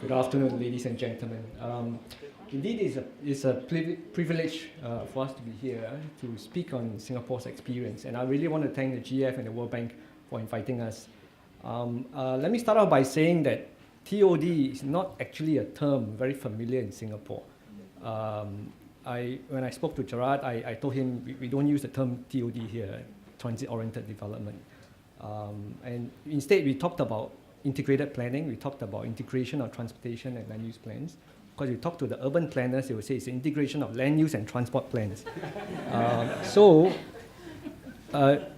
Good afternoon, ladies and gentlemen. Indeed, it's a privilege for us to be here to speak on Singapore's experience, and I really want to thank the GF and the World Bank for inviting us. Let me start off by saying that TOD is not actually a term very familiar in Singapore. When I spoke to Gerard, I told him we don't use the term TOD here, transit-oriented development. And instead, we talked about integrated planning. We talked about integration of transportation and land use plans. Because you talk to the urban planners, they will say it's the integration of land use and transport plans.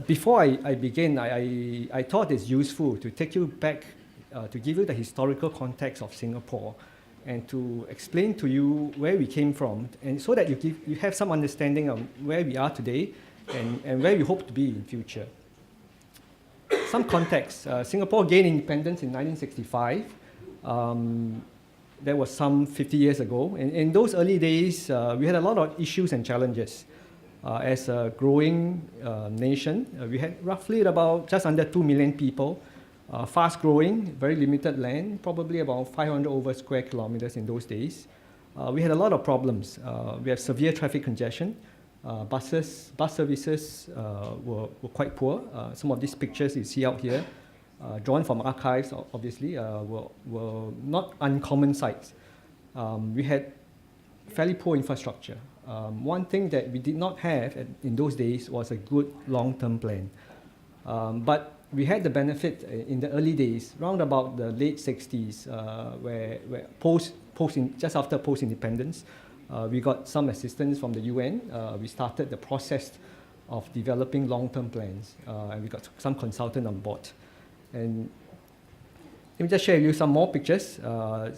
Before I begin, I thought it's useful to take you back, to give you the historical context of Singapore and to explain to you where we came from, and so that you have some understanding of where we are today and where we hope to be in future. Some context. Singapore gained independence in 1965. That was some 50 years ago. In those early days, we had a lot of issues and challenges. As a growing nation, we had roughly about just under 2 million people, fast growing, very limited land, probably about 500 over square kilometers in those days. We had a lot of problems. We had severe traffic congestion. Bus services were quite poor. Some of these pictures you see out here, drawn from archives, obviously, were not uncommon sights. We had fairly poor infrastructure. One thing that we did not have in those days was a good long-term plan. But we had the benefit in the early days, round about the late 60s, where just after post-independence, we got some assistance from the UN. We started the process of developing long-term plans, and we got some consultant on board. And let me just share with you some more pictures.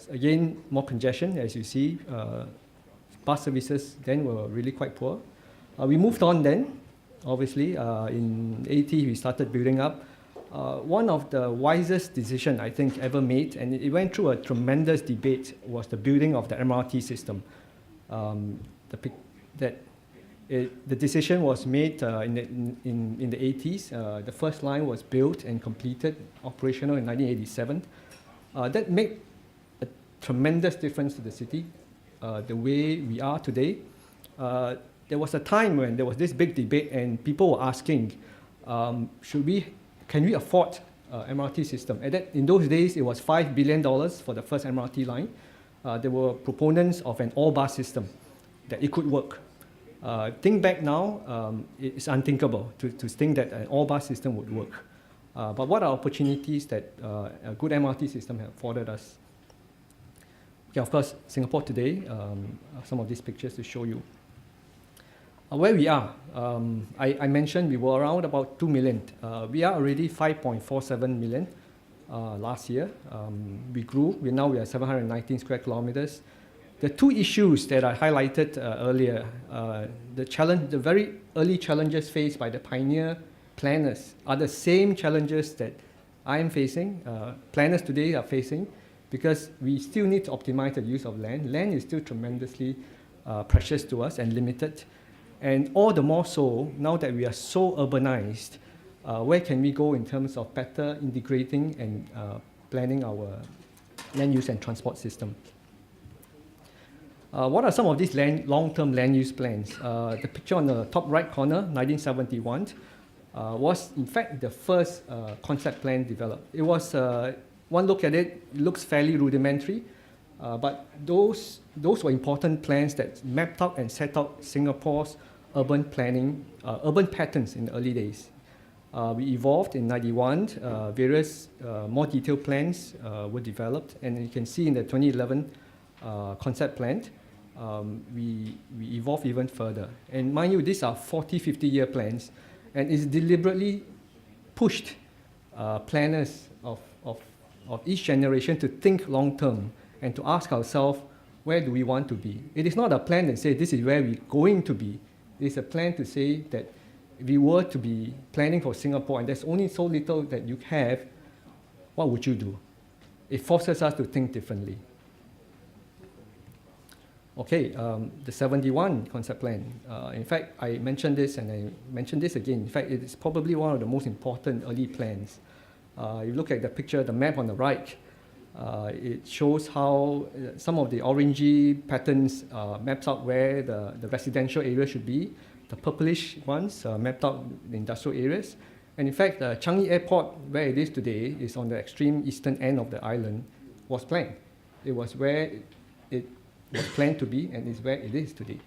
Again, more congestion, as you see. Bus services then were really quite poor. We moved on then, obviously. In 80, we started building up. One of the wisest decisions I think ever made, and it went through a tremendous debate, was the building of the MRT system. The decision was made in the 80s. The first line was built and completed, operational in 1987. That made a tremendous difference to the city, the way we are today. There was a time when there was this big debate and people were asking, can we afford MRT system? In those days, it was $5 billion for the first MRT line. There were proponents of an all-bus system, that it could work. Think back now, it's unthinkable to think that an all-bus system would work. But what are opportunities that a good MRT system has afforded us? Okay, of course, Singapore today, some of these pictures to show you. Where we are, I mentioned we were around about 2 million. We are already 5.47 million. Last year. We grew. We are 719 square kilometers. The two issues that I highlighted earlier, the very early challenges faced by the pioneer planners are the same challenges that I am facing, planners today are facing, because we still need to optimize the use of land. Land is still tremendously precious to us and limited. And all the more so, now that we are so urbanized, where can we go in terms of better integrating and planning our land use and transport system? What are some of these long-term land use plans? The picture on the top right corner, 1971, was in fact the first concept plan developed. It was, one look at it, it looks fairly rudimentary, but those were important plans that mapped out and set out Singapore's urban planning, urban patterns in the early days. We evolved in 91, various more detailed plans were developed, and you can see in the 2011 concept plan, we evolved even further. And mind you, these are 40, 50-year plans, and it's deliberately pushed planners of each generation to think long-term and to ask ourselves, where do we want to be? It is not a plan that says this is where we're going to be. It's a plan to say that if we were to be planning for Singapore and there's only so little that you have, what would you do? It forces us to think differently. Okay, the 71 concept plan. In fact, I mentioned this and I mentioned this again. In fact, it is probably one of the most important early plans. You look at the picture, the map on the right, It shows how some of the orangey patterns maps out where the residential area should be. The purplish ones mapped out the industrial areas. And in fact, Changi Airport, where it is today, is on the extreme eastern end of the island, was planned. It was where it was planned to be, and is where it is today.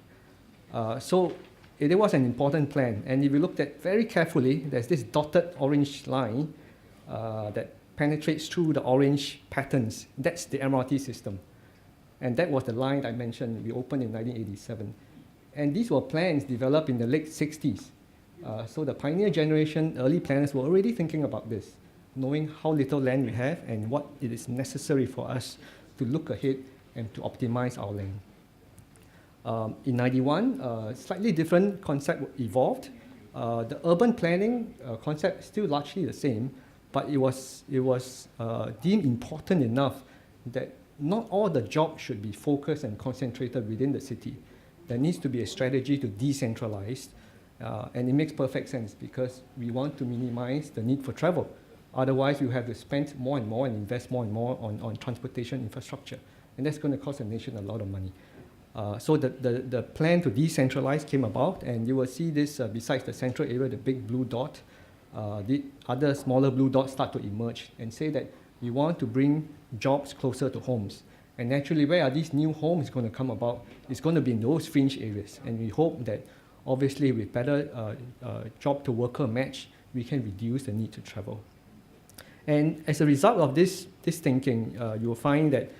So it was an important plan. And if you looked at very carefully, there's this dotted orange line that penetrates through the orange patterns. That's the MRT system. And that was the line I mentioned. We opened in 1987. And these were plans developed in the late 60s. So the pioneer generation, early planners were already thinking about this, knowing how little land we have and what it is necessary for us to look ahead and to optimize our land. In 91, slightly different concept evolved. The urban planning concept is still largely the same, but it was deemed important enough that not all the jobs should be focused and concentrated within the city. There needs to be a strategy to decentralize, and it makes perfect sense because we want to minimize the need for travel. Otherwise, you have to spend more and more and invest more and more on transportation infrastructure, and that's going to cost the nation a lot of money. So the plan to decentralize came about, and you will see this besides the central area, the big blue dot, the other smaller blue dots start to emerge and say that we want to bring jobs closer to homes. And naturally, where are these new homes going to come about? It's going to be in those fringe areas. And we hope that, obviously, with better job-to-worker match, we can reduce the need to travel. And as a result of this thinking, you will find that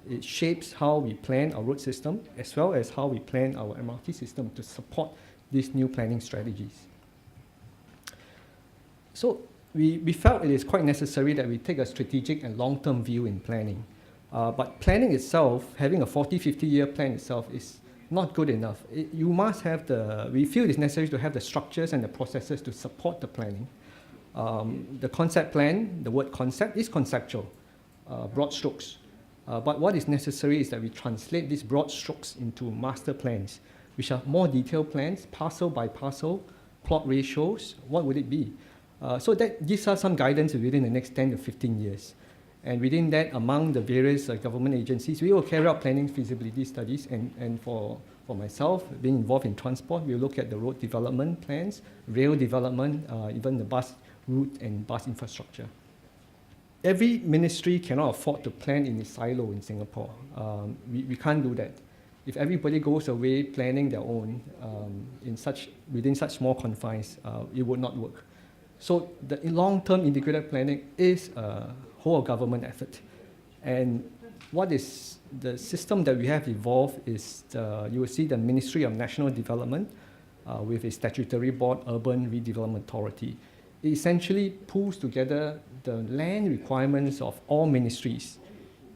it shapes how we plan our road system, as well as how we plan our MRT system to support these new planning strategies. So we felt it is quite necessary that we take a strategic and long-term view in planning. But planning itself, having a 40, 50-year plan itself is not good enough. You must have we feel it's necessary to have the structures and the processes to support the planning. The concept plan, the word concept is conceptual, broad strokes. But what is necessary is that we translate these broad strokes into master plans, which are more detailed plans, parcel by parcel, plot ratios. What would it be? So that gives us some guidance within the next 10 to 15 years. And within that, among the various government agencies, we will carry out planning feasibility studies. And for myself, being involved in transport, we'll look at the road development plans, rail development, even the bus route and bus infrastructure. Every ministry cannot afford to plan in a silo in Singapore. We can't do that. If everybody goes away planning their own within such small confines, it would not work. So the long-term integrated planning is a whole government effort. And what is the system that we have evolved is you will see the Ministry of National Development with a statutory board, Urban Redevelopment Authority. It essentially pulls together the land requirements of all ministries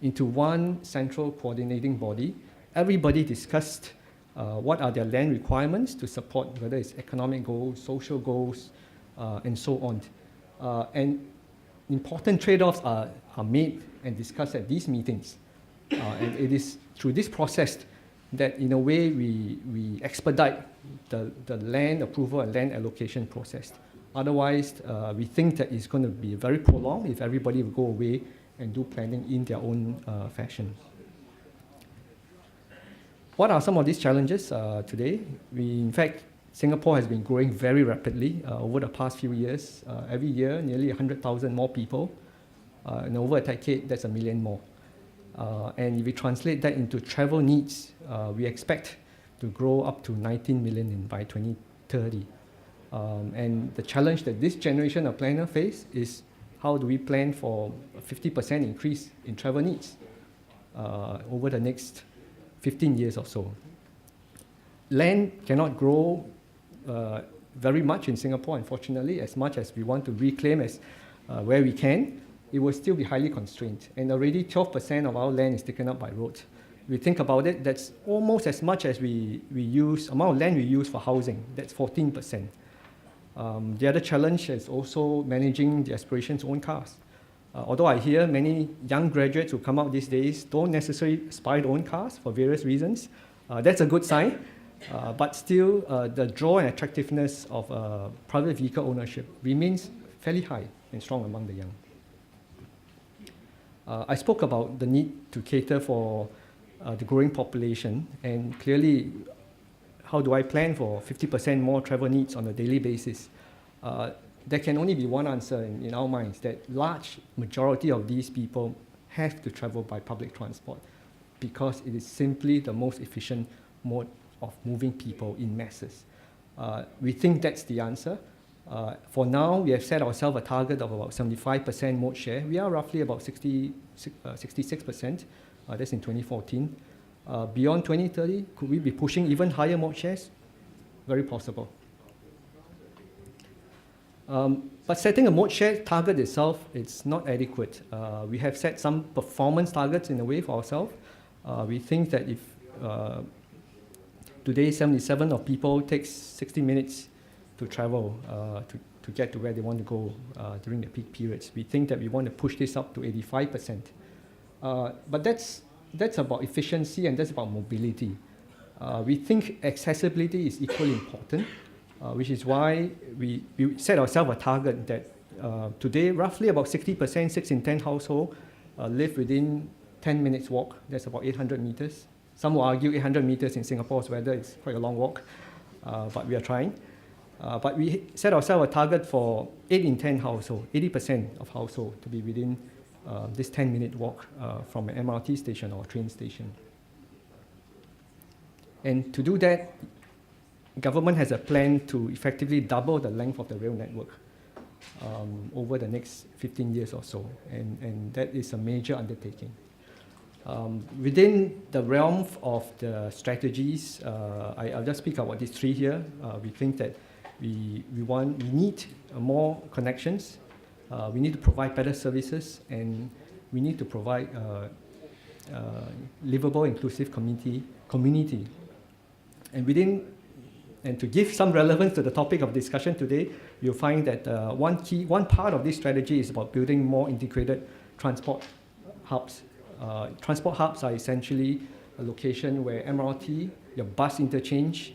into one central coordinating body. Everybody discussed what are their land requirements to support whether it's economic goals, social goals, and so on. And important trade-offs are made and discussed at these meetings. And it is through this process that, in a way, we expedite the land approval and land allocation process. Otherwise, we think that it's going to be very prolonged if everybody will go away and do planning in their own fashion. What are some of these challenges today? In fact, Singapore has been growing very rapidly over the past few years. Every year, nearly 100,000 more people. And over a decade, that's 1 million more. And if we translate that into travel needs, we expect to grow up to 19 million by 2030. And the challenge that this generation of planners face is how do we plan for a 50% increase in travel needs over the next 15 years or so. Land cannot grow very much in Singapore, unfortunately, as much as we want to reclaim as where we can. It will still be highly constrained. And already 12% of our land is taken up by roads. If we think about it, that's almost as much as amount of land we use for housing. That's 14%. The other challenge is also managing the aspirations to own cars. Although I hear many young graduates who come out these days don't necessarily aspire to own cars for various reasons. That's a good sign. But still, the draw and attractiveness of private vehicle ownership remains fairly high and strong among the young. I spoke about the need to cater for the growing population, and clearly, how do I plan for 50% more travel needs on a daily basis? There can only be one answer in our minds, that large majority of these people have to travel by public transport because it is simply the most efficient mode of moving people in masses. We think that's the answer. For now, we have set ourselves a target of about 75% mode share. We are roughly about 66%. That's in 2014. Beyond 2030, could we be pushing even higher mode shares? Very possible. But setting a mode share target itself, it's not adequate. We have set some performance targets in a way for ourselves. We think that if today 77% of people takes 60 minutes to travel to get to where they want to go during the peak periods, we think that we want to push this up to 85%. But that's about efficiency and that's about mobility. We think accessibility is equally important, which is why we set ourselves a target that today roughly about 60%, 6 in 10 households live within 10 minutes walk. That's about 800 meters. Some will argue 800 meters in Singapore's weather is quite a long walk, but we are trying. But we set ourselves a target for 8 in 10 households, 80% of households to be within this 10-minute walk from an MRT station or train station. And to do that, government has a plan to effectively double the length of the rail network over the next 15 years or so, and that is a major undertaking. Within the realm of the strategies, I'll just speak about these three here. We think that we need more connections, we need to provide better services, and we need to provide livable, inclusive community. And to give some relevance to the topic of discussion today, you'll find that one part of this strategy is about building more integrated transport hubs. Transport hubs are essentially a location where MRT, your bus interchange,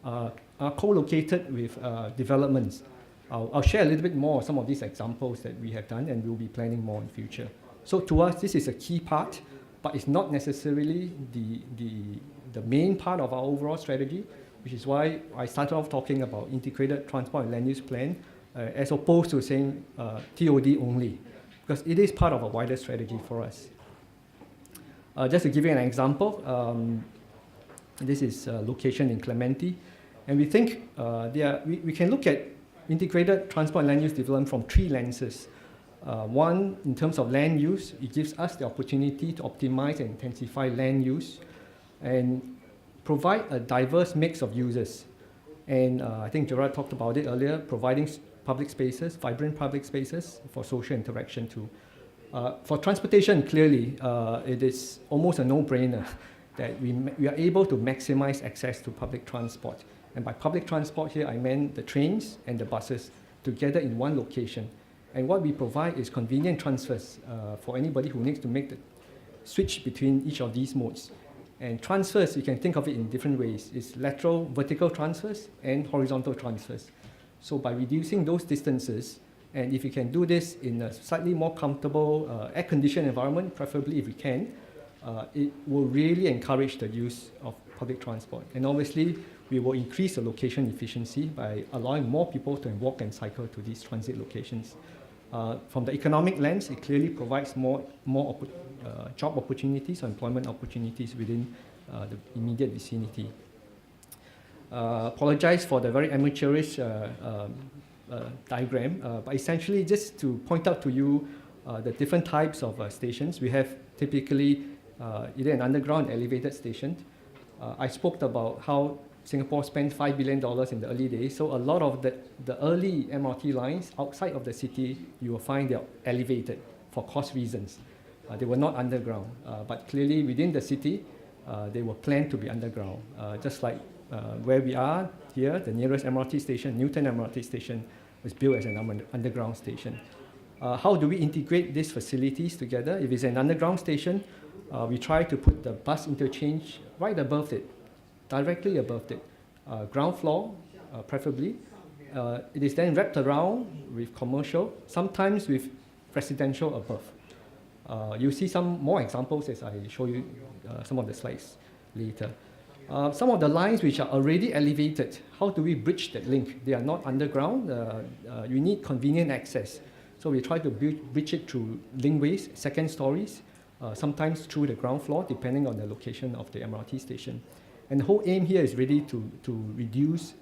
are co-located with developments. I'll share a little bit more of some of these examples that we have done, and we'll be planning more in future. So to us, this is a key part, but it's not necessarily the main part of our overall strategy, which is why I started off talking about integrated transport and land use plan, as opposed to saying TOD only, because it is part of a wider strategy for us. Just to give you an example, this is a location in Clementi, and we think we can look at integrated transport and land use development from three lenses. One, in terms of land use, it gives us the opportunity to optimize and intensify land use and provide a diverse mix of users. And I think Gerard talked about it earlier, providing public spaces, vibrant public spaces for social interaction too. For transportation, clearly, it is almost a no-brainer that we are able to maximize access to public transport. And by public transport here, I meant the trains and the buses together in one location. And what we provide is convenient transfers for anybody who needs to make the switch between each of these modes. And transfers, you can think of it in different ways. It's lateral, vertical transfers and horizontal transfers. So by reducing those distances, and if you can do this in a slightly more comfortable air-conditioned environment, preferably if we can, it will really encourage the use of public transport. And obviously, we will increase the location efficiency by allowing more people to walk and cycle to these transit locations. From the economic lens, it clearly provides more job opportunities or employment opportunities within the immediate vicinity. Apologize for the very amateurish diagram, but essentially just to point out to you the different types of stations. We have typically either an underground elevated station. I spoke about how Singapore spent $5 billion in the early days, so a lot of the early MRT lines outside of the city, you will find they're elevated for cost reasons. They were not underground, but clearly within the city, they were planned to be underground. Just like where we are here, the nearest MRT station, Newton MRT station, was built as an underground station. How do we integrate these facilities together? If it's an underground station, we try to put the bus interchange right above it, directly above it, ground floor, preferably. It is then wrapped around with commercial, sometimes with residential above. You'll see some more examples as I show you some of the slides later. Some of the lines which are already elevated, how do we bridge that link? They are not underground. You need convenient access. So we try to bridge it through linkways, second stories, sometimes through the ground floor, depending on the location of the MRT station. And the whole aim here is really to reduce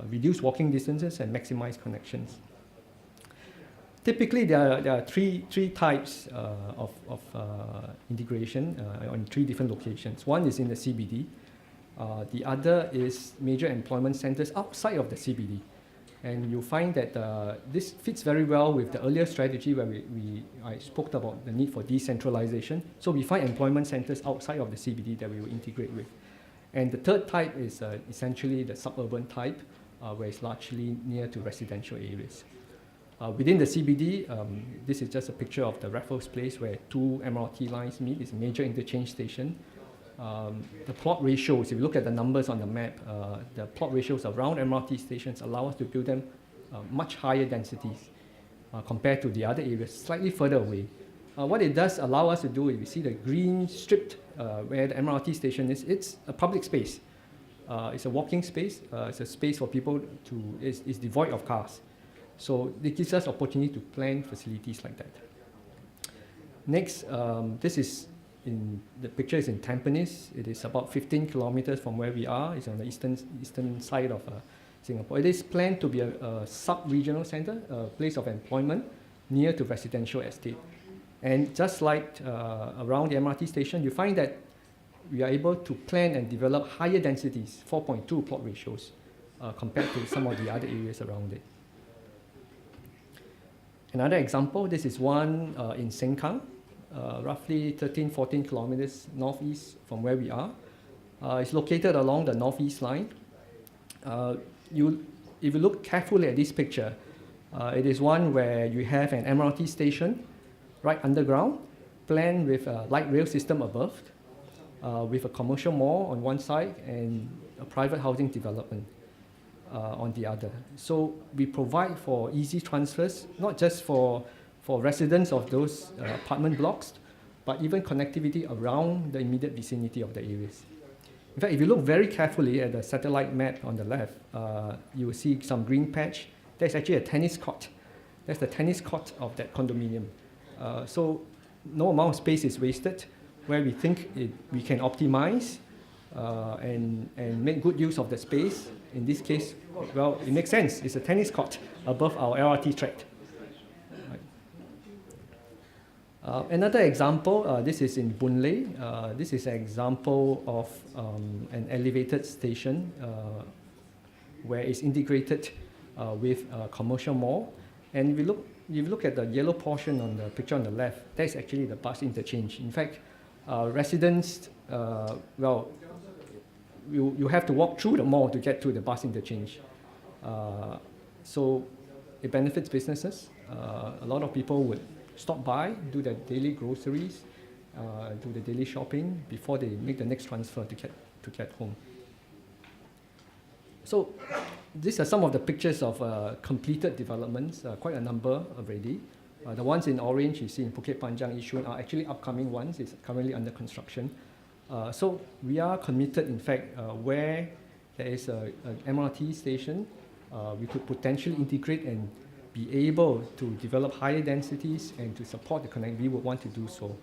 reduce walking distances and maximize connections. Typically, there are three types of integration on 3 different locations. One is in the CBD. The other is major employment centers outside of the CBD. And you'll find that this fits very well with the earlier strategy where I spoke about the need for decentralization. So we find employment centers outside of the CBD that we will integrate with. And the third type is essentially the suburban type, where it's largely near to residential areas. Within the CBD, this is just a picture of the Raffles Place where 2 MRT lines meet. It's a major interchange station. The plot ratios, if you look at the numbers on the map, the plot ratios around MRT stations allow us to build them much higher densities compared to the other areas, slightly further away. What it does allow us to do, if you see the green strip where the MRT station is, it's a public space. It's a walking space. It's a space for people to, it's devoid of cars. So it gives us opportunity to plan facilities like that. Next, this is the picture is in Tampines. It is about 15 kilometers from where we are. It's on the eastern side of Singapore. It is planned to be a sub-regional center, a place of employment near to residential estate. And just like around the MRT station, you find that we are able to plan and develop higher densities, 4.2 plot ratios, compared to some of the other areas around it. Another example, this is one in Sengkang, roughly 13-14 kilometers northeast from where we are. It's located along the northeast line. If you look carefully at this picture, it is one where you have an MRT station right underground, planned with a light rail system above, with a commercial mall on one side and a private housing development on the other. So we provide for easy transfers, not just for residents of those apartment blocks, but even connectivity around the immediate vicinity of the areas. In fact, if you look very carefully at the satellite map on the left, you will see some green patch. There's actually a tennis court. That's the tennis court of that condominium. So no amount of space is wasted, where we think we can optimize and make good use of the space. In this case, well, it makes sense. It's a tennis court above our LRT track. Another example, this is in Boon Lay. This is an example of an elevated station where it's integrated with a commercial mall. And if you look at the yellow portion on the picture on the left, that's actually the bus interchange. In fact, residents, you have to walk through the mall to get to the bus interchange. So it benefits businesses. A lot of people would stop by, do their daily groceries, do the daily shopping before they make the next transfer to get home. So these are some of the pictures of completed developments, quite a number already. The ones in orange you see in Bukit Panjang, Yishun are actually upcoming ones. It's currently under construction. So we are committed, in fact, where there is an MRT station, we could potentially integrate and be able to develop higher densities and to support the connect. We would want to do so.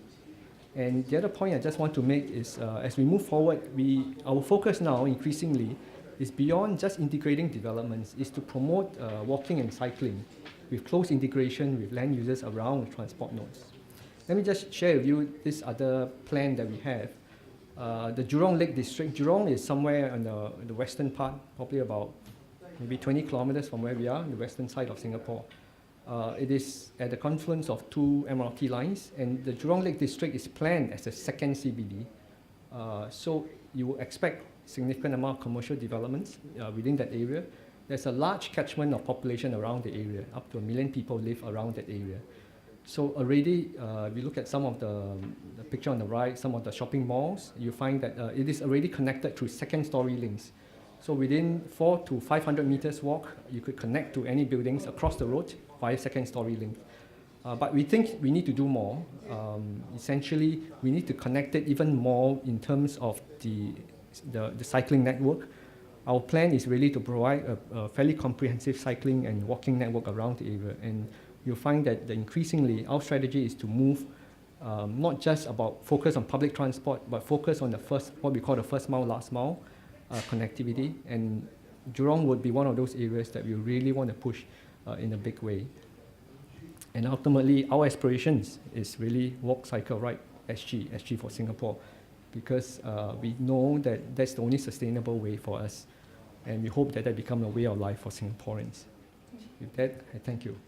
And the other point I just want to make is, as we move forward, our focus now increasingly is beyond just integrating developments, is to promote walking and cycling with close integration with land users around transport nodes. Let me just share with you this other plan that we have. The Jurong Lake District. Jurong is somewhere on the western part, probably about maybe 20 kilometers from where we are, on the western side of Singapore. It is at the confluence of 2 MRT lines, and the Jurong Lake District is planned as a second CBD. So you will expect significant amount of commercial developments within that area. There's a large catchment of population around the area. Up to 1 million people live around that area. So already, if you look at some of the picture on the right, some of the shopping malls, you find that it is already connected through second-story links. So within 400 to 500 meters walk, you could connect to any buildings across the road via second-story link. But we think we need to do more. Essentially, we need to connect it even more in terms of the cycling network. Our plan is really to provide a fairly comprehensive cycling and walking network around the area. And you'll find that increasingly our strategy is to move not just about focus on public transport, but focus on what we call the first mile, last mile connectivity. And Jurong would be one of those areas that we really want to push in a big way. And ultimately, our aspirations is really walk, cycle, ride, SG for Singapore, because we know that that's the only sustainable way for us. And we hope that becomes a way of life for Singaporeans. With that, I thank you.